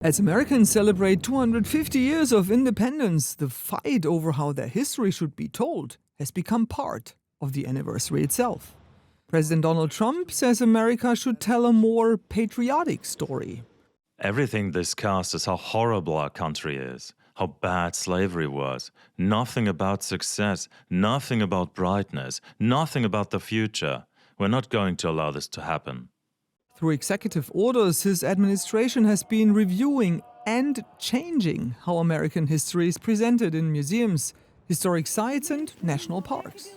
As Americans celebrate 250 years of independence, the fight over how their history should be told has become part of the anniversary itself. President Donald Trump says America should tell a more patriotic story. Everything discussed is how horrible our country is, how bad slavery was. Nothing about success, nothing about brightness, nothing about the future. We're not going to allow this to happen. Through executive orders, his administration has been reviewing and changing how American history is presented in museums, historic sites, and national parks.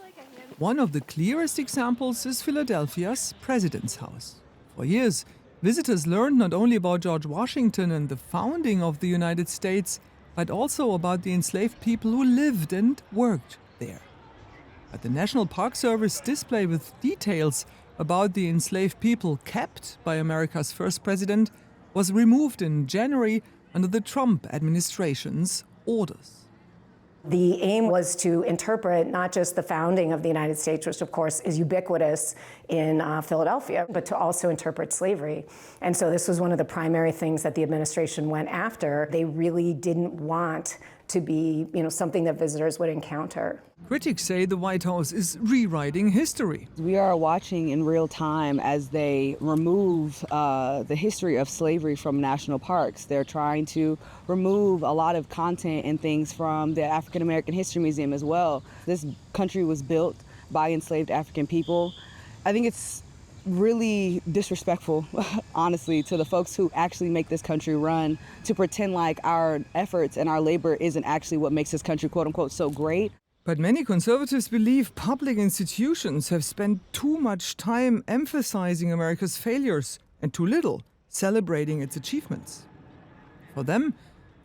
One of the clearest examples is Philadelphia's President's House. For years, visitors learned not only about George Washington and the founding of the United States, but also about the enslaved people who lived and worked there. But the National Park Service display with details about the enslaved people kept by America's first president was removed in January under the Trump administration's orders. The aim was to interpret not just the founding of the United States, which of course is ubiquitous in Philadelphia, but to also interpret slavery. And so this was one of the primary things that the administration went after. They really didn't want to be, something that visitors would encounter. Critics say the White House is rewriting history. We are watching in real time as they remove the history of slavery from national parks. They're trying to remove a lot of content and things from the African American History Museum as well. This country was built by enslaved African people. I think it's really disrespectful, honestly, to the folks who actually make this country run, to pretend like our efforts and our labor isn't actually what makes this country, quote unquote, so great. But many conservatives believe public institutions have spent too much time emphasizing America's failures and too little celebrating its achievements. For them,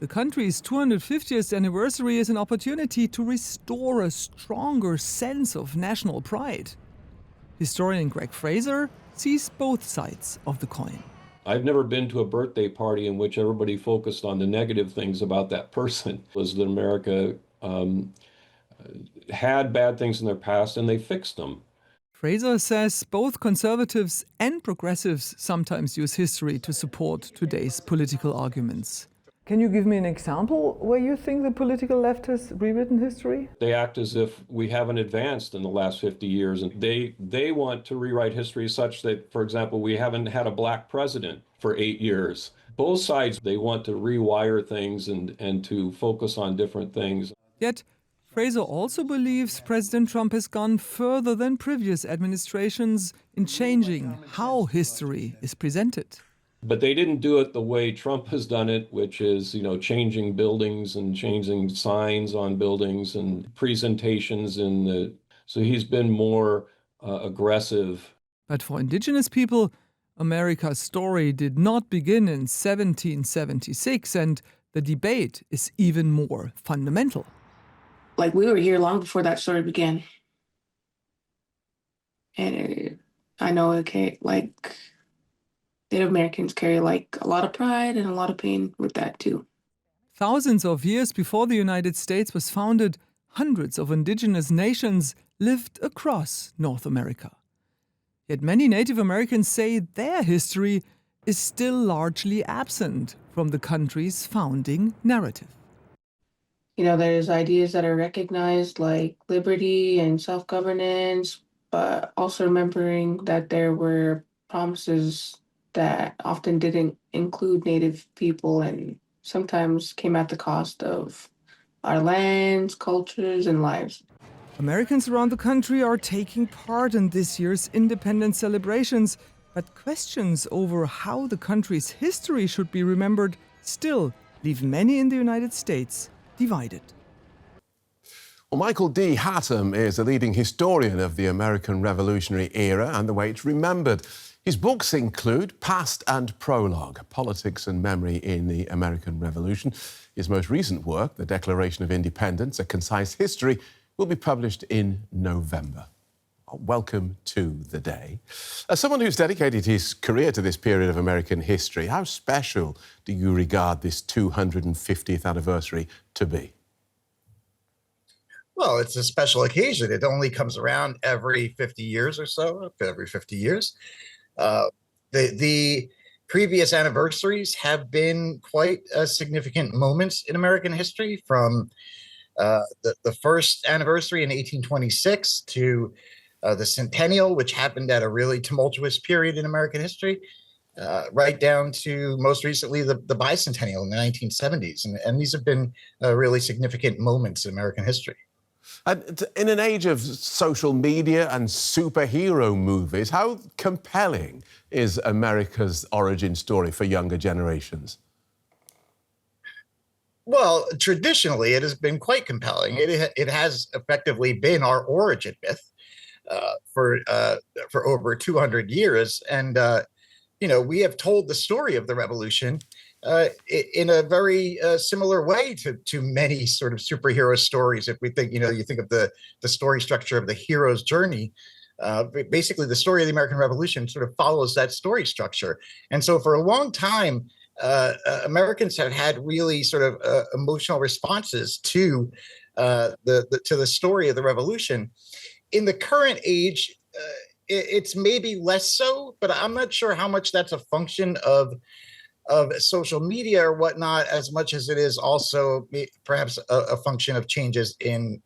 the country's 250th anniversary is an opportunity to restore a stronger sense of national pride. Historian Greg Fraser sees both sides of the coin. I've never been to a birthday party in which everybody focused on the negative things about that person. It was that America had bad things in their past and they fixed them. Fraser says both conservatives and progressives sometimes use history to support today's political arguments. Can you give me an example where you think the political left has rewritten history? They act as if we haven't advanced in the last 50 years, and they want to rewrite history such that, for example, we haven't had a black president for 8 years. Both sides, they want to rewire things and to focus on different things. Yet, Fraser also believes President Trump has gone further than previous administrations in changing how history is presented. But they didn't do it the way Trump has done it, which is, changing buildings and changing signs on buildings and presentations. So he's been more aggressive. But for indigenous people, America's story did not begin in 1776, and the debate is even more fundamental. Like, we were here long before that story began. And I know Native Americans carry a lot of pride and a lot of pain with that too. Thousands of years before the United States was founded, hundreds of indigenous nations lived across North America. Yet many Native Americans say their history is still largely absent from the country's founding narrative. There's ideas that are recognized like liberty and self-governance, but also remembering that there were promises that often didn't include Native people and sometimes came at the cost of our lands, cultures, and lives. Americans around the country are taking part in this year's independence celebrations, but questions over how the country's history should be remembered still leave many in the United States divided. Well, Michael D. Hattem is a leading historian of the American Revolutionary era and the way it's remembered. His books include Past and Prologue, Politics and Memory in the American Revolution. His most recent work, The Declaration of Independence, A Concise History, will be published in November. Welcome to the day. As someone who's dedicated his career to this period of American history, how special do you regard this 250th anniversary to be? Well, it's a special occasion. It only comes around every 50 years or so, every 50 years. The previous anniversaries have been quite significant moments in American history, from the first anniversary in 1826 to the centennial, which happened at a really tumultuous period in American history, right down to most recently the bicentennial in the 1970s. And these have been really significant moments in American history. And in an age of social media and superhero movies, how compelling is America's origin story for younger generations? Well, traditionally, it has been quite compelling. It has effectively been our origin myth for over 200 years, and we have told the story of the revolution in a very similar way to many sort of superhero stories. If we think, you think of the story structure of the hero's journey. Basically, the story of the American Revolution sort of follows that story structure, and so for a long time, Americans have had really sort of emotional responses to the story of the revolution. In the current age, it's maybe less so, but I'm not sure how much that's a function of social media or whatnot, as much as it is also perhaps a function of changes in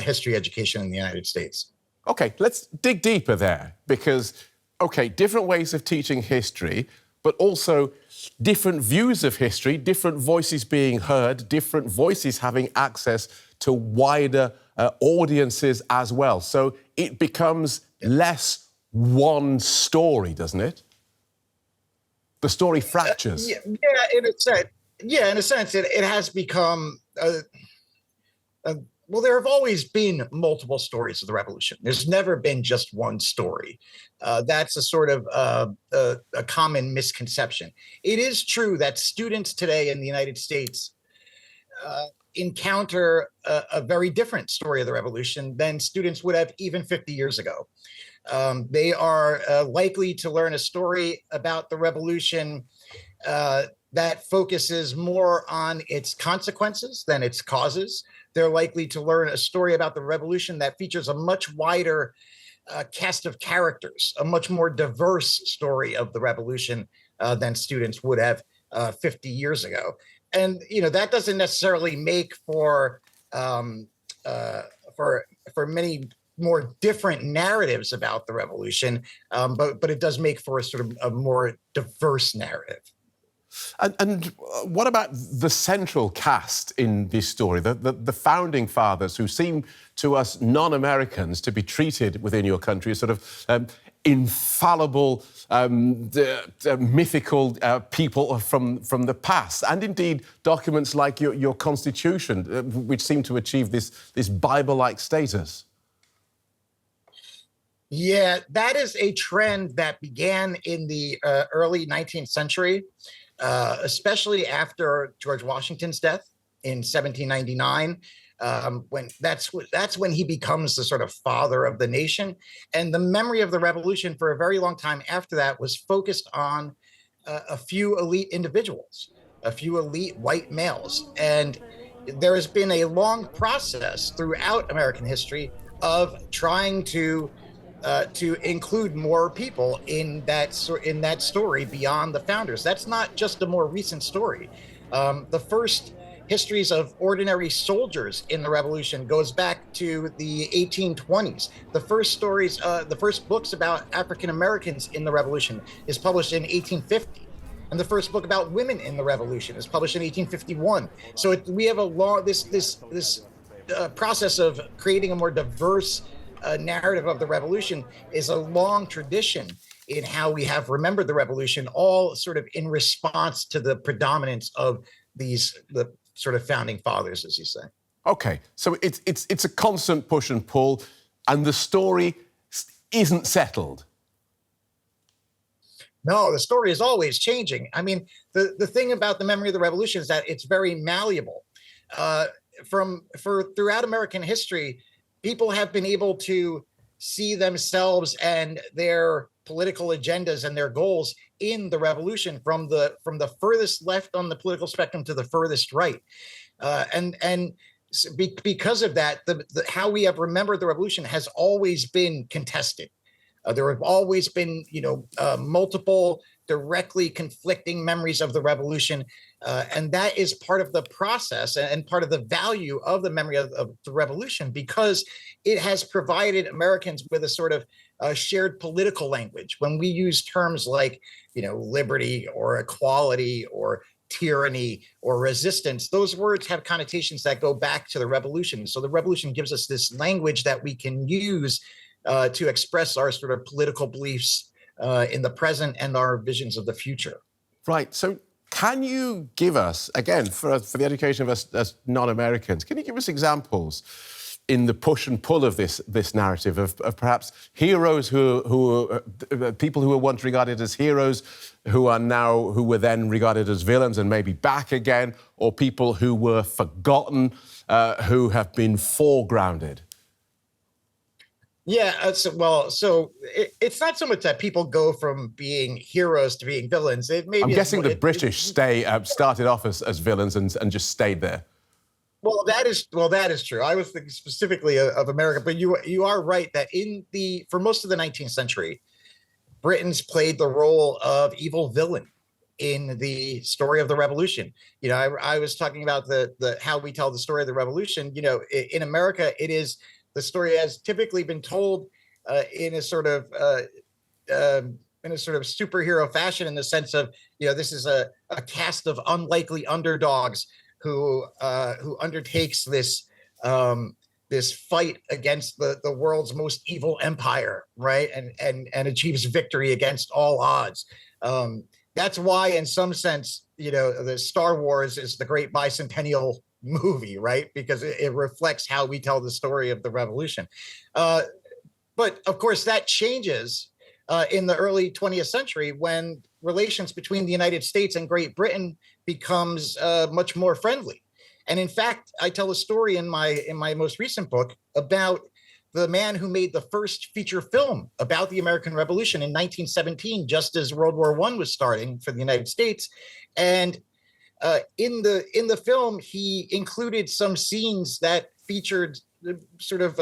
history education in the United States. Okay, let's dig deeper there, because, okay, different ways of teaching history, but also different views of history, different voices being heard, different voices having access to wider audiences as well. So it becomes less one story, doesn't it? The story fractures. Yeah, in a sense. Yeah, in a sense, it has become. Well, there have always been multiple stories of the revolution. There's never been just one story. That's a sort of a common misconception. It is true that students today in the United States encounter a very different story of the revolution than students would have even 50 years ago. They are likely to learn a story about the revolution that focuses more on its consequences than its causes. They're likely to learn a story about the revolution that features a much wider cast of characters, a much more diverse story of the revolution than students would have 50 years ago. And that doesn't necessarily make for many more different narratives about the revolution, but it does make for a sort of a more diverse narrative. And what about the central cast in this story, the founding fathers, who seem to us non-Americans to be treated within your country as sort of infallible, mythical people from the past, and indeed documents like your Constitution, which seem to achieve this Bible-like status? Yeah, that is a trend that began in the early 19th century. Especially after George Washington's death in 1799, when that's when he becomes the sort of father of the nation. And the memory of the revolution for a very long time after that was focused on a few elite individuals, a few elite white males. And there has been a long process throughout American history of trying to include more people in that story beyond the founders. That's not just a more recent story. The first histories of ordinary soldiers in the revolution goes back to the 1820s. The first stories, the first books about African Americans in the revolution is published in 1850. And the first book about women in the revolution is published in 1851. So we have a long, this process of creating a more diverse narrative of the revolution is a long tradition in how we have remembered the revolution, all sort of in response to the predominance of the sort of founding fathers, as you say. Okay, so it's a constant push and pull, and the story isn't settled. No, the story is always changing. I mean, the thing about the memory of the revolution is that it's very malleable. Throughout American history, people have been able to see themselves and their political agendas and their goals in the revolution, from the furthest left on the political spectrum to the furthest right, because of that, how we have remembered the revolution has always been contested. There have always been, multiple directly conflicting memories of the revolution. And that is part of the process and part of the value of the memory of the revolution, because it has provided Americans with a sort of shared political language. When we use terms like, liberty or equality or tyranny or resistance, those words have connotations that go back to the revolution. So the revolution gives us this language that we can use to express our sort of political beliefs in the present and our visions of the future. Right. So can you give us, again, for the education of us as non-Americans, can you give us examples in the push and pull of this narrative of perhaps heroes who people who were once regarded as heroes who were then regarded as villains and maybe back again, or people who were forgotten, who have been foregrounded? Yeah, so it's not so much that people go from being heroes to being villains. I'm guessing the British started off as villains and just stayed there. Well, that is true. I was thinking specifically of America, but you are right that for most of the 19th century, Britons played the role of evil villain in the story of the revolution. I was talking about the how we tell the story of the revolution. In America, it is. The story has typically been told in a sort of superhero fashion, in the sense of, this is a cast of unlikely underdogs who undertakes this fight against the world's most evil empire, right, and achieves victory against all odds. That's why, in some sense, the Star Wars is the great bicentennial movie, right? Because it reflects how we tell the story of the revolution. But of course, that changes in the early 20th century, when relations between the United States and Great Britain becomes much more friendly. And in fact, I tell a story in my most recent book about the man who made the first feature film about the American Revolution in 1917, just as World War I was starting for the United States. And in the film, he included some scenes that featured sort of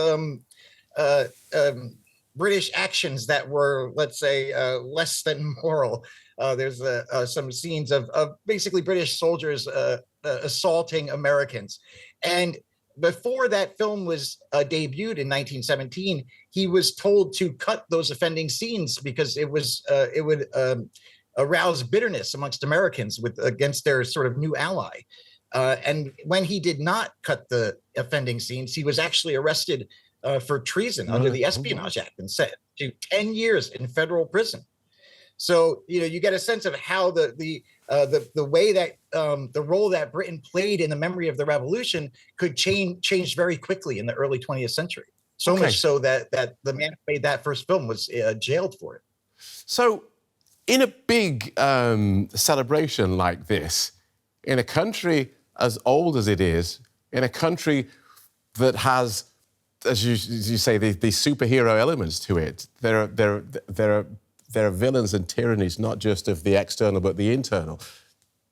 British actions that were, let's say, less than moral. There's some scenes of basically British soldiers assaulting Americans. And before that film was debuted in 1917, he was told to cut those offending scenes because it would arouse bitterness amongst Americans against their sort of new ally. And when he did not cut the offending scenes, he was actually arrested for treason under the Espionage Act and sent to 10 years in federal prison. So, you get a sense of how the way that the role that Britain played in the memory of the revolution could change very quickly in the early 20th century. So much so that the man who made that first film was jailed for it. So, in a big celebration like this, in a country as old as it is, in a country that has, as you say, these superhero elements to it, there are villains and tyrannies, not just of the external but the internal.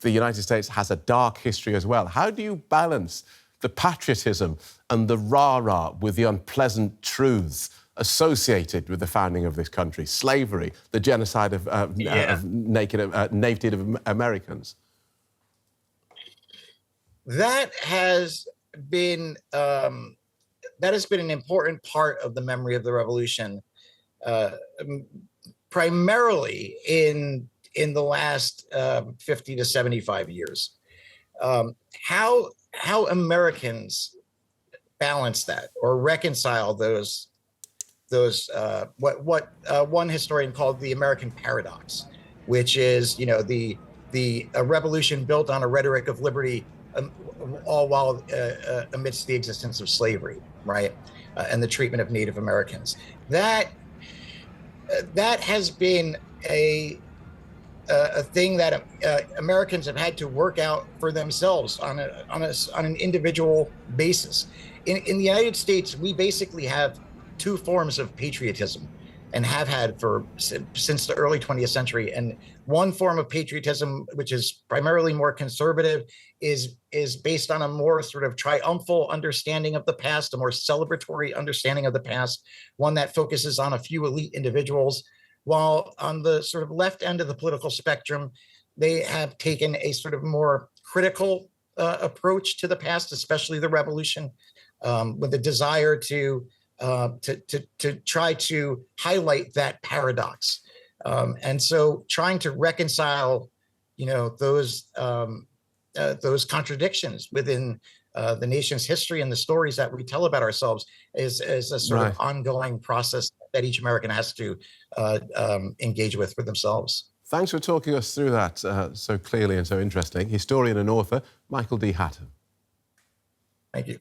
The United States has a dark history as well. How do you balance the patriotism and the rah-rah with the unpleasant truths associated with the founding of this country? Slavery, the genocide of Native Americans. That has been an important part of the memory of the revolution, primarily in the last 50 to 75 years. How Americans balance that or reconcile those what one historian called the American paradox, which is the revolution built on a rhetoric of liberty, all while amidst the existence of slavery, right, and the treatment of Native Americans. That has been a thing that Americans have had to work out for themselves on an individual basis. In the United States, we basically have two forms of patriotism, and have had since the early 20th century. And one form of patriotism, which is primarily more conservative, is based on a more sort of triumphal understanding of the past, a more celebratory understanding of the past, one that focuses on a few elite individuals while on the sort of left end of the political spectrum, they have taken a sort of more critical approach to the past, especially the revolution, with a desire to try to highlight that paradox. And so trying to reconcile, those contradictions within the nation's history and the stories that we tell about ourselves is a sort of ongoing process that each American has to engage with for themselves. Thanks for talking us through that so clearly and so interesting. Historian and author Michael D. Hattem. Thank you.